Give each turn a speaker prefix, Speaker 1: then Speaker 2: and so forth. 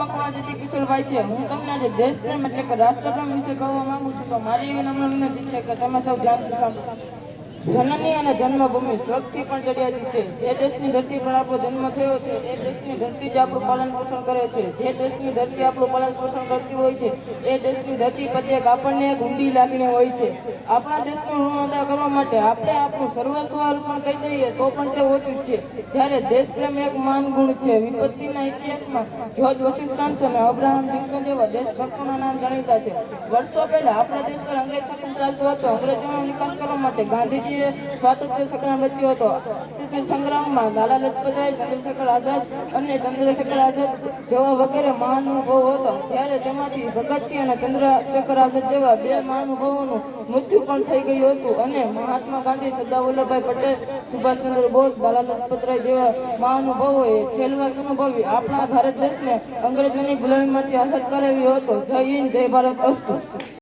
Speaker 1: મકવાણાથી કિશોરભાઈ છે। હું તમને આજે દેશપ્રેમ એટલે કે રાષ્ટ્રપ્રેમ વિશે કહેવા માંગુ છું। તો મારી એવી નમ્ર વિનંતી છે કે તમે સૌ ધ્યાનથી સાંભળો। જનની અને જન્મભૂમિ સ્વર્ગથી પણ ચડિયાતી છે। જે દેશની ધરતી પર આપણો જન્મ થયો છે એ દેશની ધરતી જ આપણું પાલન પોષણ કરે છે। જે દેશની ધરતી આપણું પાલન પોષણ કરતી હોય છે એ દેશની ધરતી પ્રત્યેક આપણને એક ઊંડી લાગણી હોય છે। આપણા દેશનું ઋણ અદા કરવા માટે આપણે આપણું સર્વસ્વ અર્પણ કરી દઈએ તો પણ તે ઓછું જ છે। જ્યારે દેશપ્રેમ એક મહાન ગુણ છે। વિપત્તિના ઇતિહાસમાં જ્યોર્જ વોશિંગ્ટન અને અબ્રાહમ લિંકન જેવા દેશભક્તોના નામ જાણીતા છે। વર્ષો પહેલા આપણા દેશ પર અંગ્રેજ શાસન ચાલતું હતું। અંગ્રેજોનો નિકાસ કરવા માટે ગાંધીજીએ સ્વાતંત્ર્ય સંગ્રામ રચ્યો હતો। સ્વાતંત્ર્ય સંગ્રામમાં લાલા લજપતરાય, ચંદ્રશેખર આઝાદ અને ચંદ્રશેખર આઝાદ જેવા વગેરે મહાનુભાવો હતા। ત્યારે તેમાંથી ભગતસિંહ અને ચંદ્રશેખર આઝાદ જેવા બે મહાનુભાવોનું મૃત્યુ પણ થઈ ગયું હતું અને મહાત્મા ગાંધી, સરદાર વલ્લભભાઈ પટેલ, સુભાષચંદ્ર બોઝ, લાલા લજપતરાય જેવા મહાનુભાવોએ છેલ્વાસ અનુભવી આપણા ભારત દેશને અંગ્રેજોની ગુલામીમાંથી આઝાદ કરાવ્યો હતો। જય હિન્દ, જય ભારત અસ્તુ।